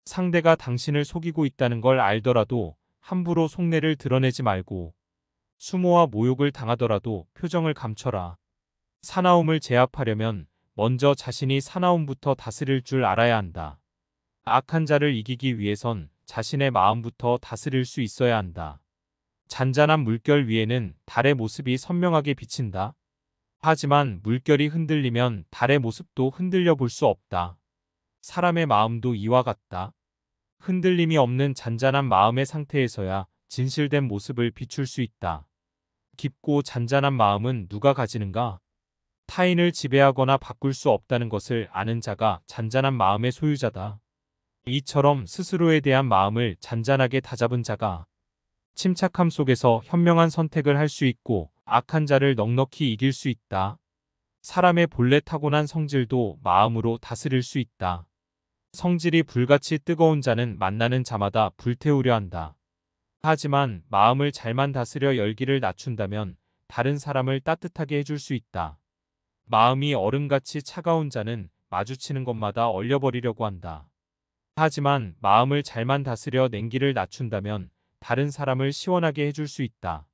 상대가 당신을 속이고 있다는 걸 알더라도 함부로 속내를 드러내지 말고 수모와 모욕을 당하더라도 표정을 감춰라. 사나움을 제압하려면 먼저 자신이 사나움부터 다스릴 줄 알아야 한다. 악한 자를 이기기 위해선 자신의 마음부터 다스릴 수 있어야 한다. 잔잔한 물결 위에는 달의 모습이 선명하게 비친다. 하지만 물결이 흔들리면 달의 모습도 흔들려 볼 수 없다. 사람의 마음도 이와 같다. 흔들림이 없는 잔잔한 마음의 상태에서야 진실된 모습을 비출 수 있다. 깊고 잔잔한 마음은 누가 가지는가? 타인을 지배하거나 바꿀 수 없다는 것을 아는 자가 잔잔한 마음의 소유자다. 이처럼 스스로에 대한 마음을 잔잔하게 다잡은 자가 침착함 속에서 현명한 선택을 할 수 있고 악한 자를 넉넉히 이길 수 있다. 사람의 본래 타고난 성질도 마음으로 다스릴 수 있다. 성질이 불같이 뜨거운 자는 만나는 자마다 불태우려 한다. 하지만 마음을 잘만 다스려 열기를 낮춘다면 다른 사람을 따뜻하게 해줄 수 있다. 마음이 얼음같이 차가운 자는 마주치는 것마다 얼려버리려고 한다. 하지만 마음을 잘만 다스려 냉기를 낮춘다면 다른 사람을 시원하게 해줄 수 있다.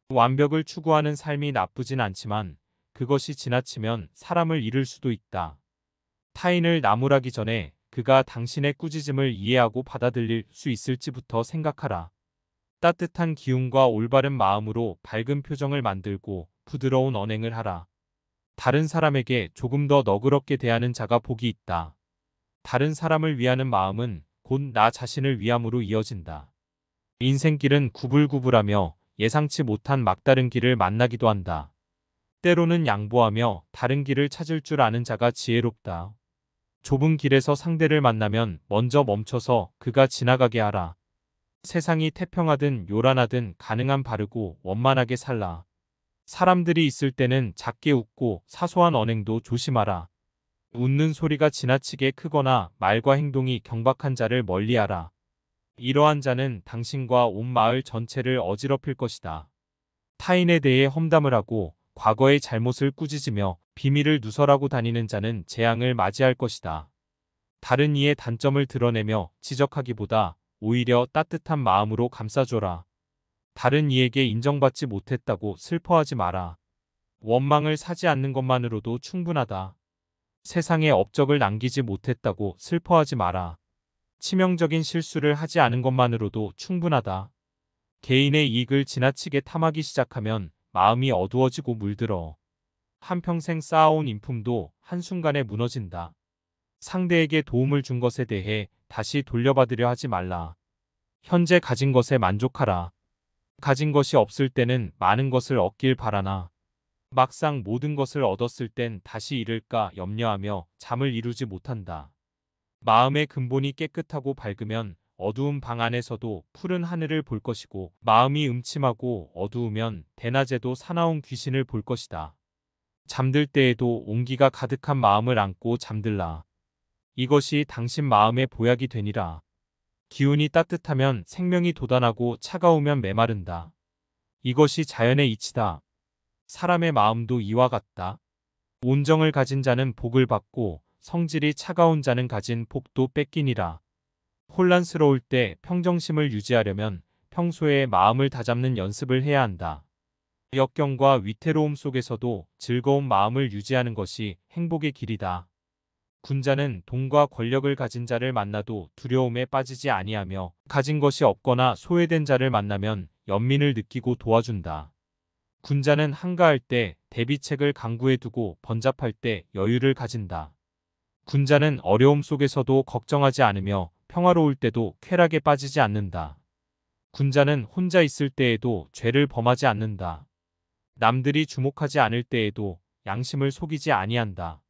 완벽을 추구하는 삶이 나쁘진 않지만 그것이 지나치면 사람을 잃을 수도 있다. 타인을 나무라기 전에 그가 당신의 꾸짖음을 이해하고 받아들일 수 있을지부터 생각하라. 따뜻한 기운과 올바른 마음으로 밝은 표정을 만들고 부드러운 언행을 하라. 다른 사람에게 조금 더 너그럽게 대하는 자가 복이 있다. 다른 사람을 위하는 마음은 곧 나 자신을 위함으로 이어진다. 인생길은 구불구불하며 예상치 못한 막다른 길을 만나기도 한다. 때로는 양보하며 다른 길을 찾을 줄 아는 자가 지혜롭다. 좁은 길에서 상대를 만나면 먼저 멈춰서 그가 지나가게 하라. 세상이 태평하든 요란하든 가능한 바르고 원만하게 살라. 사람들이 있을 때는 작게 웃고 사소한 언행도 조심하라. 웃는 소리가 지나치게 크거나 말과 행동이 경박한 자를 멀리하라. 이러한 자는 당신과 온 마을 전체를 어지럽힐 것이다. 타인에 대해 험담을 하고 과거의 잘못을 꾸짖으며 비밀을 누설하고 다니는 자는 재앙을 맞이할 것이다. 다른 이의 단점을 드러내며 지적하기보다 오히려 따뜻한 마음으로 감싸줘라. 다른 이에게 인정받지 못했다고 슬퍼하지 마라. 원망을 사지 않는 것만으로도 충분하다. 세상에 업적을 남기지 못했다고 슬퍼하지 마라. 치명적인 실수를 하지 않은 것만으로도 충분하다. 개인의 이익을 지나치게 탐하기 시작하면 마음이 어두워지고 물들어 한평생 쌓아온 인품도 한순간에 무너진다. 상대에게 도움을 준 것에 대해 다시 돌려받으려 하지 말라. 현재 가진 것에 만족하라. 가진 것이 없을 때는 많은 것을 얻길 바라나 막상 모든 것을 얻었을 땐 다시 잃을까 염려하며 잠을 이루지 못한다. 마음의 근본이 깨끗하고 밝으면 어두운 방 안에서도 푸른 하늘을 볼 것이고 마음이 음침하고 어두우면 대낮에도 사나운 귀신을 볼 것이다. 잠들 때에도 온기가 가득한 마음을 안고 잠들라. 이것이 당신 마음의 보약이 되니라. 기운이 따뜻하면 생명이 돋아나고 차가우면 메마른다. 이것이 자연의 이치다. 사람의 마음도 이와 같다. 온정을 가진 자는 복을 받고 성질이 차가운 자는 가진 복도 뺏기니라. 혼란스러울 때 평정심을 유지하려면 평소에 마음을 다잡는 연습을 해야 한다. 역경과 위태로움 속에서도 즐거운 마음을 유지하는 것이 행복의 길이다. 군자는 돈과 권력을 가진 자를 만나도 두려움에 빠지지 아니하며 가진 것이 없거나 소외된 자를 만나면 연민을 느끼고 도와준다. 군자는 한가할 때 대비책을 강구해 두고 번잡할 때 여유를 가진다. 군자는 어려움 속에서도 걱정하지 않으며 평화로울 때도 쾌락에 빠지지 않는다. 군자는 혼자 있을 때에도 죄를 범하지 않는다. 남들이 주목하지 않을 때에도 양심을 속이지 아니한다.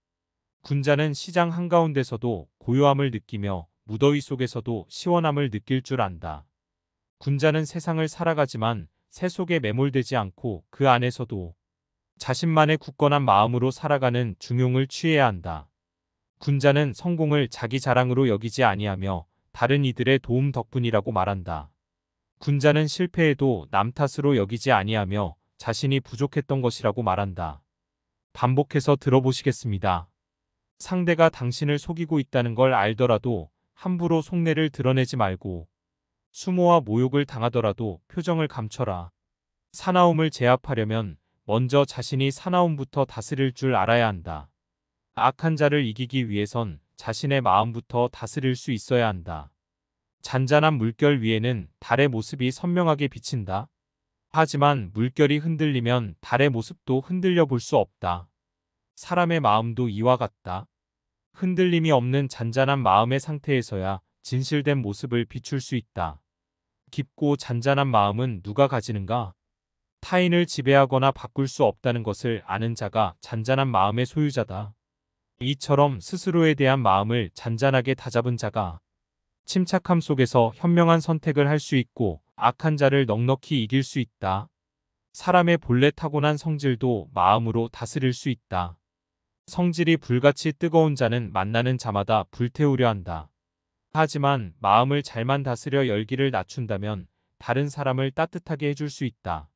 군자는 시장 한가운데서도 고요함을 느끼며 무더위 속에서도 시원함을 느낄 줄 안다. 군자는 세상을 살아가지만 새 속에 매몰되지 않고 그 안에서도 자신만의 굳건한 마음으로 살아가는 중용을 취해야 한다. 군자는 성공을 자기 자랑으로 여기지 아니하며 다른 이들의 도움 덕분이라고 말한다. 군자는 실패에도 남 탓으로 여기지 아니하며 자신이 부족했던 것이라고 말한다. 반복해서 들어보시겠습니다. 상대가 당신을 속이고 있다는 걸 알더라도 함부로 속내를 드러내지 말고 수모와 모욕을 당하더라도 표정을 감춰라. 사나움을 제압하려면 먼저 자신이 사나움부터 다스릴 줄 알아야 한다. 악한 자를 이기기 위해선 자신의 마음부터 다스릴 수 있어야 한다. 잔잔한 물결 위에는 달의 모습이 선명하게 비친다. 하지만 물결이 흔들리면 달의 모습도 흔들려 볼 수 없다. 사람의 마음도 이와 같다. 흔들림이 없는 잔잔한 마음의 상태에서야 진실된 모습을 비출 수 있다. 깊고 잔잔한 마음은 누가 가지는가? 타인을 지배하거나 바꿀 수 없다는 것을 아는 자가 잔잔한 마음의 소유자다. 이처럼 스스로에 대한 마음을 잔잔하게 다잡은 자가 침착함 속에서 현명한 선택을 할 수 있고 악한 자를 넉넉히 이길 수 있다. 사람의 본래 타고난 성질도 마음으로 다스릴 수 있다. 성질이 불같이 뜨거운 자는 만나는 자마다 불태우려 한다. 하지만 마음을 잘만 다스려 열기를 낮춘다면 다른 사람을 따뜻하게 해줄 수 있다.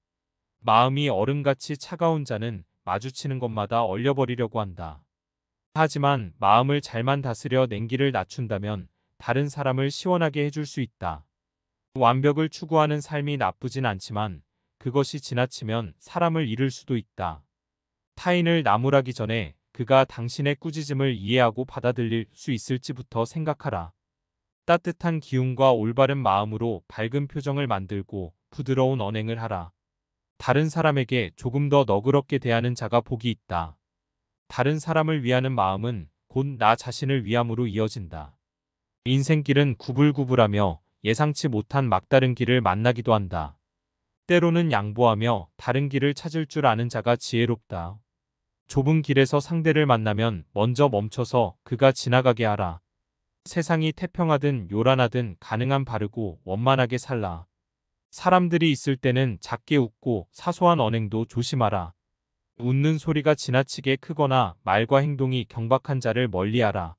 마음이 얼음같이 차가운 자는 마주치는 것마다 얼려버리려고 한다. 하지만 마음을 잘만 다스려 냉기를 낮춘다면 다른 사람을 시원하게 해줄 수 있다. 완벽을 추구하는 삶이 나쁘진 않지만 그것이 지나치면 사람을 잃을 수도 있다. 타인을 나무라기 전에 그가 당신의 꾸짖음을 이해하고 받아들일 수 있을지부터 생각하라. 따뜻한 기운과 올바른 마음으로 밝은 표정을 만들고 부드러운 언행을 하라. 다른 사람에게 조금 더 너그럽게 대하는 자가 복이 있다. 다른 사람을 위하는 마음은 곧 나 자신을 위함으로 이어진다. 인생길은 구불구불하며 예상치 못한 막다른 길을 만나기도 한다. 때로는 양보하며 다른 길을 찾을 줄 아는 자가 지혜롭다. 좁은 길에서 상대를 만나면 먼저 멈춰서 그가 지나가게 하라. 세상이 태평하든 요란하든 가능한 바르고 원만하게 살라. 사람들이 있을 때는 작게 웃고 사소한 언행도 조심하라. 웃는 소리가 지나치게 크거나 말과 행동이 경박한 자를 멀리하라.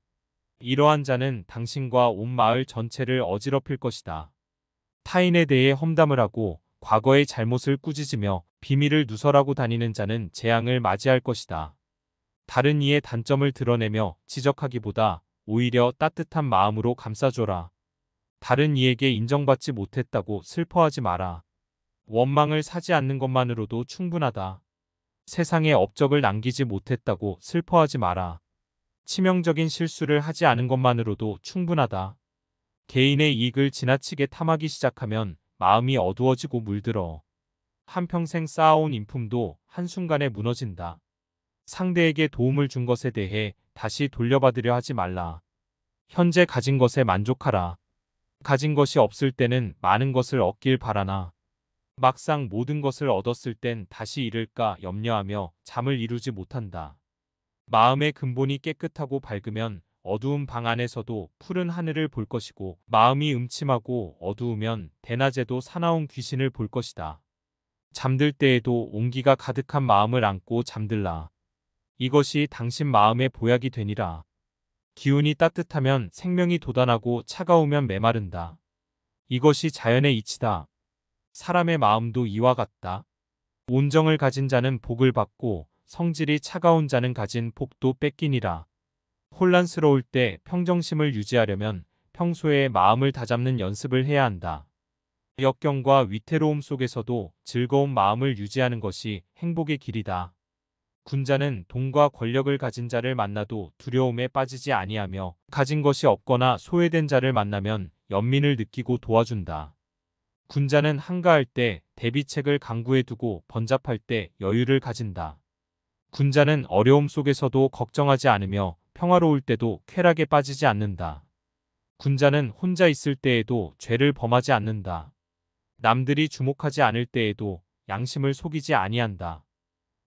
이러한 자는 당신과 온 마을 전체를 어지럽힐 것이다. 타인에 대해 험담을 하고 과거의 잘못을 꾸짖으며 비밀을 누설하고 다니는 자는 재앙을 맞이할 것이다. 다른 이의 단점을 드러내며 지적하기보다 오히려 따뜻한 마음으로 감싸줘라. 다른 이에게 인정받지 못했다고 슬퍼하지 마라. 원망을 사지 않는 것만으로도 충분하다. 세상에 업적을 남기지 못했다고 슬퍼하지 마라. 치명적인 실수를 하지 않은 것만으로도 충분하다. 개인의 이익을 지나치게 탐하기 시작하면 마음이 어두워지고 물들어. 한평생 쌓아온 인품도 한순간에 무너진다. 상대에게 도움을 준 것에 대해 다시 돌려받으려 하지 말라. 현재 가진 것에 만족하라. 가진 것이 없을 때는 많은 것을 얻길 바라나 막상 모든 것을 얻었을 땐 다시 잃을까 염려하며 잠을 이루지 못한다. 마음의 근본이 깨끗하고 밝으면 어두운 방 안에서도 푸른 하늘을 볼 것이고 마음이 음침하고 어두우면 대낮에도 사나운 귀신을 볼 것이다. 잠들 때에도 온기가 가득한 마음을 안고 잠들라. 이것이 당신 마음의 보약이 되니라. 기운이 따뜻하면 생명이 돋아나고 차가우면 메마른다. 이것이 자연의 이치다. 사람의 마음도 이와 같다. 온정을 가진 자는 복을 받고 성질이 차가운 자는 가진 복도 뺏기니라. 혼란스러울 때 평정심을 유지하려면 평소에 마음을 다잡는 연습을 해야 한다. 역경과 위태로움 속에서도 즐거운 마음을 유지하는 것이 행복의 길이다. 군자는 돈과 권력을 가진 자를 만나도 두려움에 빠지지 아니하며 가진 것이 없거나 소외된 자를 만나면 연민을 느끼고 도와준다. 군자는 한가할 때 대비책을 강구해 두고 번잡할 때 여유를 가진다. 군자는 어려움 속에서도 걱정하지 않으며 평화로울 때도 쾌락에 빠지지 않는다. 군자는 혼자 있을 때에도 죄를 범하지 않는다. 남들이 주목하지 않을 때에도 양심을 속이지 아니한다.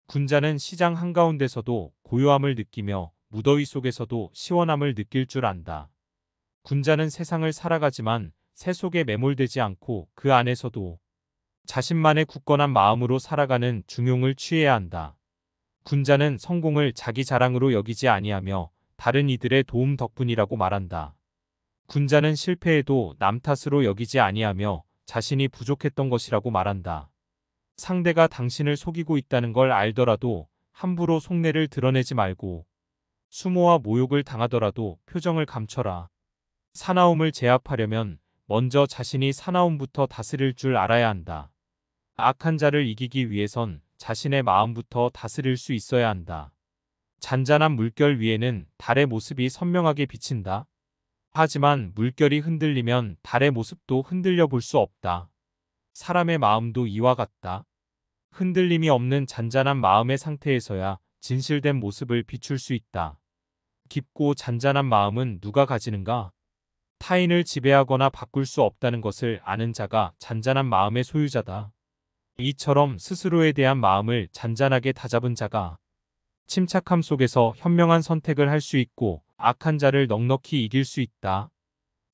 군자는 시장 한가운데서도 고요함을 느끼며 무더위 속에서도 시원함을 느낄 줄 안다. 군자는 세상을 살아가지만 새 속에 매몰되지 않고 그 안에서도 자신만의 굳건한 마음으로 살아가는 중용을 취해야 한다. 군자는 성공을 자기 자랑으로 여기지 아니하며 다른 이들의 도움 덕분이라고 말한다. 군자는 실패해도 남 탓으로 여기지 아니하며 자신이 부족했던 것이라고 말한다. 상대가 당신을 속이고 있다는 걸 알더라도 함부로 속내를 드러내지 말고 수모와 모욕을 당하더라도 표정을 감춰라. 사나움을 제압하려면 먼저 자신이 사나움부터 다스릴 줄 알아야 한다. 악한 자를 이기기 위해선 자신의 마음부터 다스릴 수 있어야 한다. 잔잔한 물결 위에는 달의 모습이 선명하게 비친다. 하지만 물결이 흔들리면 달의 모습도 흔들려 볼 수 없다. 사람의 마음도 이와 같다. 흔들림이 없는 잔잔한 마음의 상태에서야 진실된 모습을 비출 수 있다. 깊고 잔잔한 마음은 누가 가지는가? 타인을 지배하거나 바꿀 수 없다는 것을 아는 자가 잔잔한 마음의 소유자다. 이처럼 스스로에 대한 마음을 잔잔하게 다잡은 자가 침착함 속에서 현명한 선택을 할 수 있고 악한 자를 넉넉히 이길 수 있다.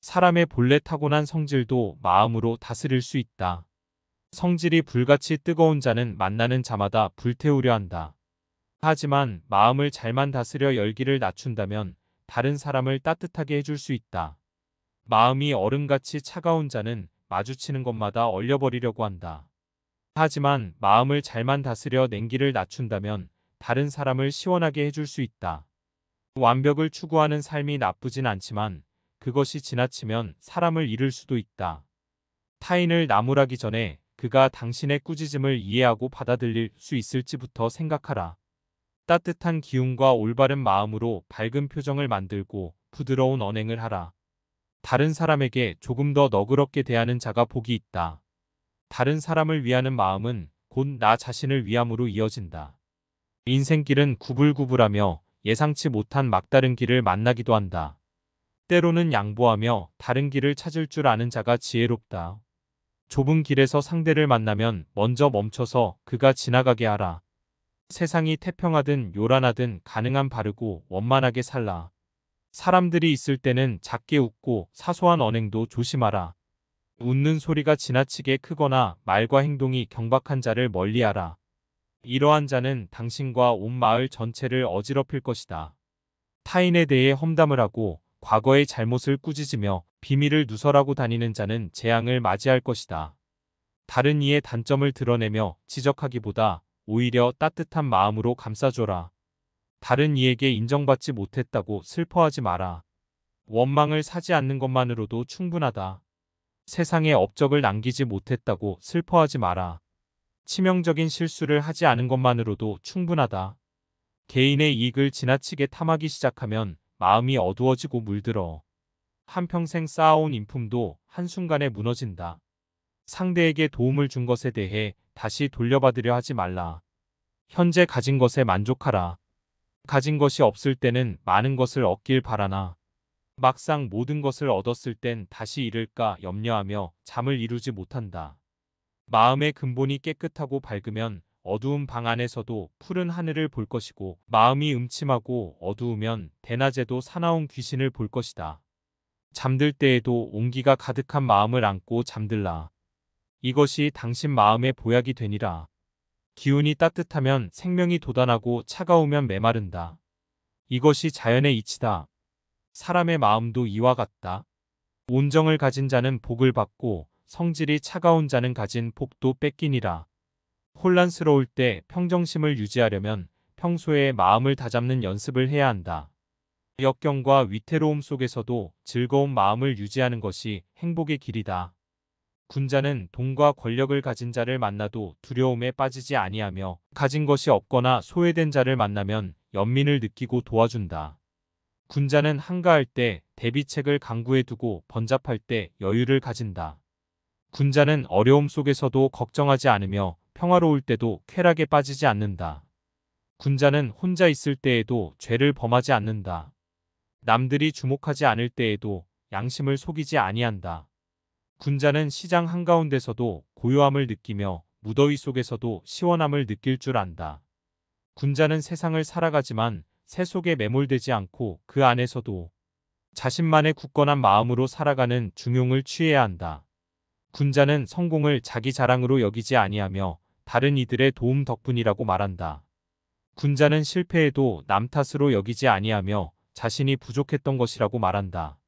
사람의 본래 타고난 성질도 마음으로 다스릴 수 있다. 성질이 불같이 뜨거운 자는 만나는 자마다 불태우려 한다. 하지만 마음을 잘만 다스려 열기를 낮춘다면 다른 사람을 따뜻하게 해줄 수 있다. 마음이 얼음같이 차가운 자는 마주치는 것마다 얼려버리려고 한다. 하지만 마음을 잘만 다스려 냉기를 낮춘다면 다른 사람을 시원하게 해줄 수 있다. 완벽을 추구하는 삶이 나쁘진 않지만 그것이 지나치면 사람을 잃을 수도 있다. 타인을 나무라기 전에 그가 당신의 꾸짖음을 이해하고 받아들일 수 있을지부터 생각하라. 따뜻한 기운과 올바른 마음으로 밝은 표정을 만들고 부드러운 언행을 하라. 다른 사람에게 조금 더 너그럽게 대하는 자가 복이 있다. 다른 사람을 위하는 마음은 곧 나 자신을 위함으로 이어진다. 인생길은 구불구불하며 예상치 못한 막다른 길을 만나기도 한다. 때로는 양보하며 다른 길을 찾을 줄 아는 자가 지혜롭다. 좁은 길에서 상대를 만나면 먼저 멈춰서 그가 지나가게 하라. 세상이 태평하든 요란하든 가능한 바르고 원만하게 살라. 사람들이 있을 때는 작게 웃고 사소한 언행도 조심하라. 웃는 소리가 지나치게 크거나 말과 행동이 경박한 자를 멀리하라. 이러한 자는 당신과 온 마을 전체를 어지럽힐 것이다. 타인에 대해 험담을 하고 과거의 잘못을 꾸짖으며 비밀을 누설하고 다니는 자는 재앙을 맞이할 것이다. 다른 이의 단점을 드러내며 지적하기보다 오히려 따뜻한 마음으로 감싸줘라. 다른 이에게 인정받지 못했다고 슬퍼하지 마라. 원망을 사지 않는 것만으로도 충분하다. 세상에 업적을 남기지 못했다고 슬퍼하지 마라. 치명적인 실수를 하지 않은 것만으로도 충분하다. 개인의 이익을 지나치게 탐하기 시작하면 마음이 어두워지고 물들어. 한평생 쌓아온 인품도 한순간에 무너진다. 상대에게 도움을 준 것에 대해 다시 돌려받으려 하지 말라. 현재 가진 것에 만족하라. 가진 것이 없을 때는 많은 것을 얻길 바라나 막상 모든 것을 얻었을 땐 다시 잃을까 염려하며 잠을 이루지 못한다. 마음의 근본이 깨끗하고 밝으면 어두운 방 안에서도 푸른 하늘을 볼 것이고 마음이 음침하고 어두우면 대낮에도 사나운 귀신을 볼 것이다. 잠들 때에도 온기가 가득한 마음을 안고 잠들라. 이것이 당신 마음의 보약이 되니라. 기운이 따뜻하면 생명이 돋아나고 차가우면 메마른다. 이것이 자연의 이치다. 사람의 마음도 이와 같다. 온정을 가진 자는 복을 받고 성질이 차가운 자는 가진 복도 뺏기니라. 혼란스러울 때 평정심을 유지하려면 평소에 마음을 다잡는 연습을 해야 한다. 역경과 위태로움 속에서도 즐거운 마음을 유지하는 것이 행복의 길이다. 군자는 돈과 권력을 가진 자를 만나도 두려움에 빠지지 아니하며 가진 것이 없거나 소외된 자를 만나면 연민을 느끼고 도와준다. 군자는 한가할 때 대비책을 강구해 두고 번잡할 때 여유를 가진다. 군자는 어려움 속에서도 걱정하지 않으며 평화로울 때도 쾌락에 빠지지 않는다. 군자는 혼자 있을 때에도 죄를 범하지 않는다. 남들이 주목하지 않을 때에도 양심을 속이지 아니한다. 군자는 시장 한가운데서도 고요함을 느끼며 무더위 속에서도 시원함을 느낄 줄 안다. 군자는 세상을 살아가지만 새 속에 매몰되지 않고 그 안에서도 자신만의 굳건한 마음으로 살아가는 중용을 취해야 한다. 군자는 성공을 자기 자랑으로 여기지 아니하며 다른 이들의 도움 덕분이라고 말한다. 군자는 실패해도 남 탓으로 여기지 아니하며 자신이 부족했던 것이라고 말한다.